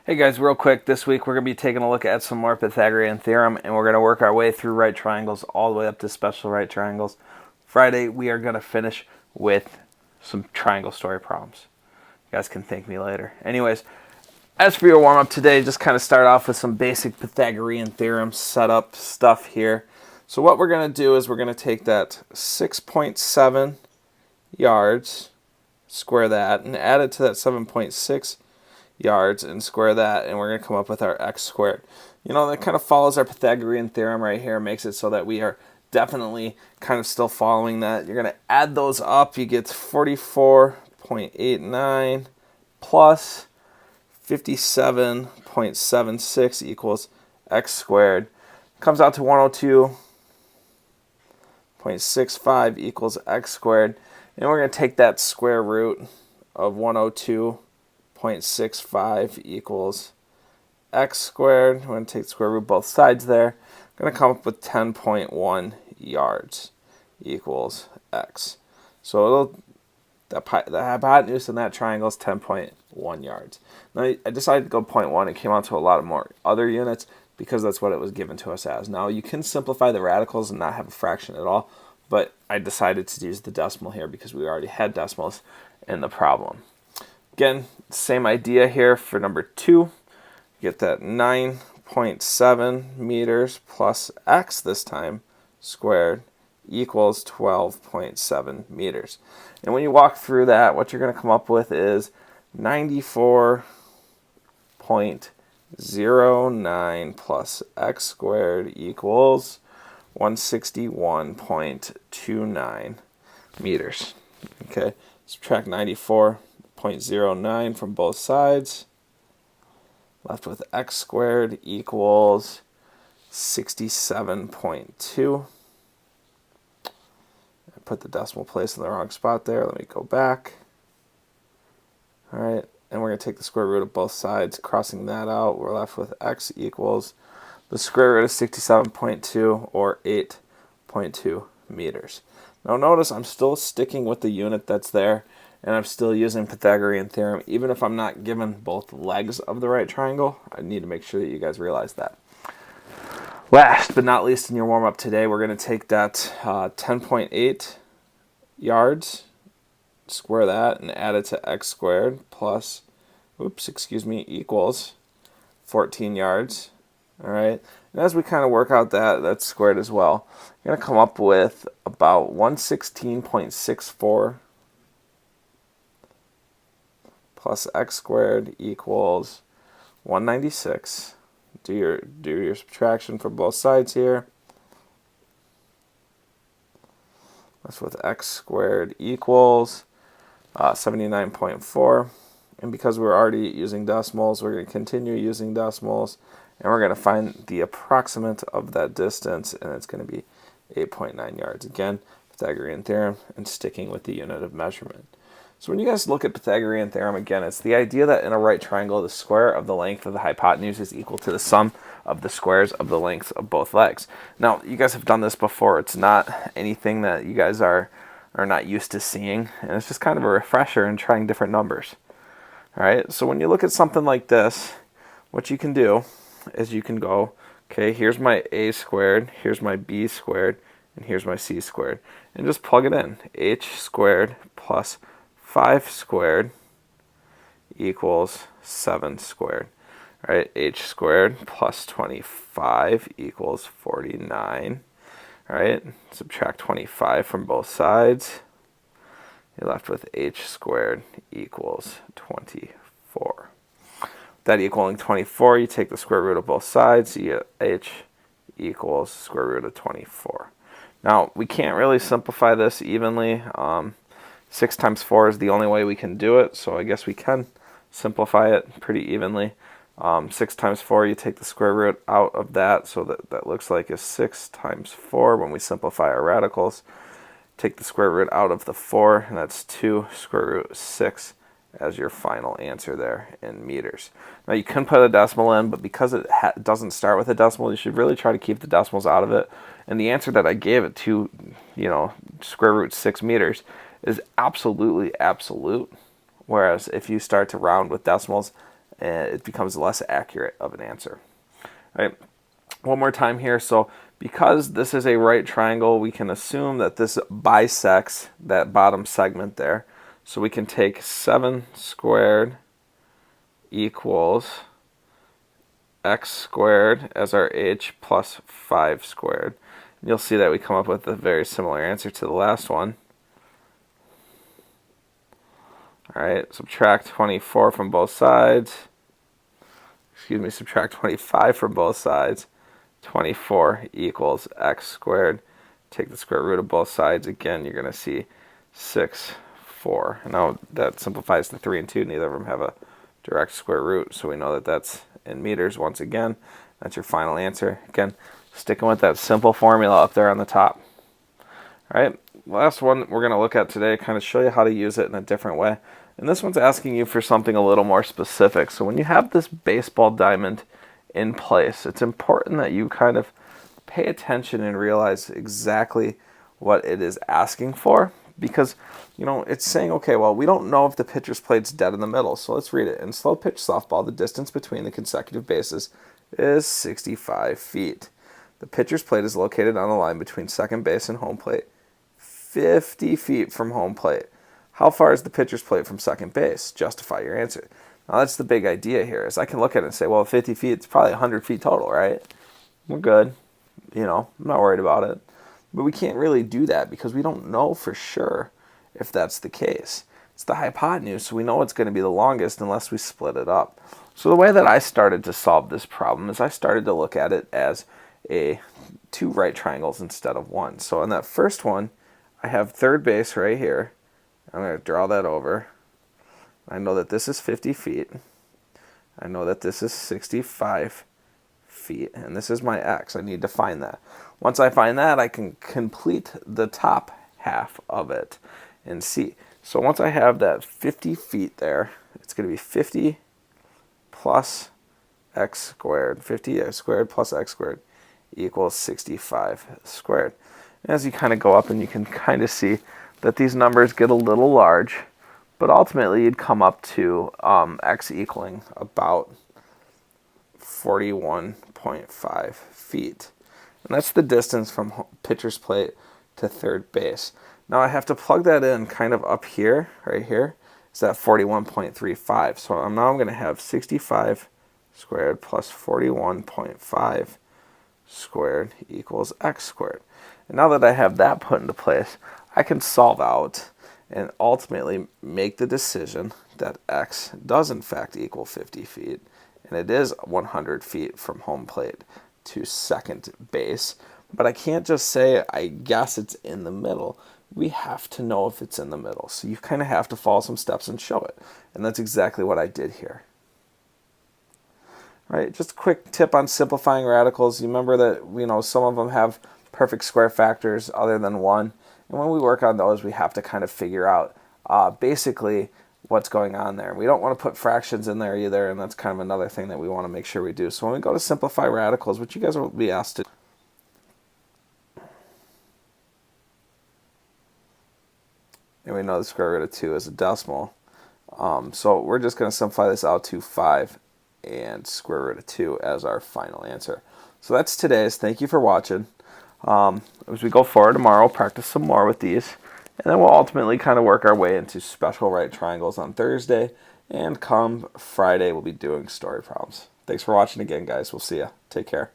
Hey guys, real quick, this week we're going to be taking a look at some more Pythagorean Theorem, and we're going to work our way through right triangles all the way up to special right triangles. Friday, we are going to finish with some triangle story problems. You guys can thank me later. Anyways, as for your warm-up today, just kind of start off with some basic Pythagorean Theorem setup stuff here. So what we're going to do is we're going to take that 6.7 yards, square that, and add it to that 7.6 yards and square that, and we're going to come up with our x squared. You know, that kind of follows our Pythagorean theorem right here, makes it so that we are definitely kind of still following that. You're going to add those up, you get 44.89 plus 57.76 equals x squared. Comes out to 102.65 equals x squared, and we're going to take that square root of 102.65 equals x squared. We're going to take the square root of both sides there. I'm going to come up with 10.1 yards equals x. So the hypotenuse in that triangle is 10.1 yards. Now I decided to go 0.1. It came out to a lot more other units because that's what it was given to us as. Now you can simplify the radicals and not have a fraction at all, but I decided to use the decimal here because we already had decimals in the problem. Again, same idea here for number 2. Get that 9.7 meters plus x this time squared equals 12.7 meters. And when you walk through that, what you're going to come up with is 94.09 plus x squared equals 161.29 meters. Okay, subtract 94.09 from both sides. Left with x squared equals 67.2. I put the decimal place in the wrong spot there. Let me go back. All right, and we're going to take the square root of both sides, crossing that out. We're left with x equals the square root of 67.2, or 8.2 meters. Now notice I'm still sticking with the unit that's there, and I'm still using Pythagorean theorem. Even if I'm not given both legs of the right triangle, I need to make sure that you guys realize that. Last but not least in your warm-up today, we're going to take that 10.8 yards, square that, and add it to x squared plus, equals 14 yards. All right, and as we kind of work out that's squared as well, you're going to come up with about 116.64 plus x squared equals 196. Do your subtraction for both sides here. That's with x squared equals 79.4. And because we're already using decimals, we're going to continue using decimals, and we're going to find the approximate of that distance, and it's going to be 8.9 yards. Again, Pythagorean theorem and sticking with the unit of measurement. So when you guys look at Pythagorean theorem, again, it's the idea that in a right triangle, the square of the length of the hypotenuse is equal to the sum of the squares of the lengths of both legs. Now, you guys have done this before. It's not anything that you guys are not used to seeing, and it's just kind of a refresher in trying different numbers. All right, so when you look at something like this, what you can do is you can go, okay, here's my a squared, here's my b squared, and here's my c squared, and just plug it in. H squared plus 5 squared equals 7 squared. All right, h squared plus 25 equals 49. All right, subtract 25 from both sides. You're left with h squared equals 24. That equaling 24, you take the square root of both sides, so you get h equals square root of 24. Now, we can't really simplify this evenly. 6 times 4 is the only way we can do it, so I guess we can simplify it pretty evenly. 6 times 4, you take the square root out of that, so that looks like is 6 times 4 when we simplify our radicals. Take the square root out of the 4, and that's 2 square root of 6 as your final answer there in meters. Now you can put a decimal in, but because it doesn't start with a decimal, you should really try to keep the decimals out of it. And the answer that I gave it to, square root 6 meters, is absolutely absolute. Whereas if you start to round with decimals, and it becomes less accurate of an answer. All right, one more time here. So because this is a right triangle, we can assume that this bisects that bottom segment there. So we can take 7 squared equals x squared as our h plus 5 squared. And you'll see that we come up with a very similar answer to the last one. All right, subtract 24 from both sides. Subtract 25 from both sides. 24 equals x squared. Take the square root of both sides. Again, you're going to see 6, 4. Now that simplifies to 3 and 2. Neither of them have a direct square root, so we know that that's in meters once again. That's your final answer. Again, sticking with that simple formula up there on the top. All right, last one we're going to look at today, kind of show you how to use it in a different way. And this one's asking you for something a little more specific. So when you have this baseball diamond in place, it's important that you kind of pay attention and realize exactly what it is asking for. Because, it's saying, okay, well, we don't know if the pitcher's plate's dead in the middle. So let's read it. In slow pitch softball, the distance between the consecutive bases is 65 feet. The pitcher's plate is located on the line between second base and home plate, 50 feet from home plate. How far is the pitcher's plate from second base? Justify your answer. Now, that's the big idea here, is I can look at it and say, well, 50 feet, it's probably 100 feet total, right? We're good. I'm not worried about it. But we can't really do that because we don't know for sure if that's the case. It's the hypotenuse, so we know it's going to be the longest unless we split it up. So the way that I started to solve this problem is I started to look at it as 2 right triangles instead of 1. So in that first one, I have third base right here. I'm going to draw that over. I know that this is 50 feet. I know that this is 65 feet, and this is my x. I need to find that. Once I find that, I can complete the top half of it and see. So once I have that 50 feet there, it's going to be 50 plus x squared. 50 squared plus x squared equals 65 squared. And as you kind of go up, and you can kind of see that these numbers get a little large, but ultimately you'd come up to x equaling about 41.5 feet. And that's the distance from pitcher's plate to third base. Now I have to plug that in kind of up here, right here. It's that 41.35. So I'm going to have 65 squared plus 41.5 squared equals x squared. And now that I have that put into place, I can solve out and ultimately make the decision that x does in fact equal 50 feet. And it is 100 feet from home plate to second base. But I can't just say, I guess it's in the middle. We have to know if it's in the middle. So you kind of have to follow some steps and show it. And that's exactly what I did here. All right, just a quick tip on simplifying radicals. You remember that some of them have perfect square factors other than 1. And when we work on those, we have to kind of figure out basically what's going on there. We don't want to put fractions in there either, and that's kind of another thing that we want to make sure we do. So when we go to simplify radicals, which you guys will be asked to do, and we know the square root of 2 is a decimal. So we're just going to simplify this out to 5 and square root of 2 as our final answer. So that's today's. Thank you for watching. As we go forward tomorrow, practice some more with these, and then we'll ultimately kind of work our way into special right triangles on Thursday, and come Friday we'll be doing story problems. Thanks for watching again, guys. We'll see ya. Take care.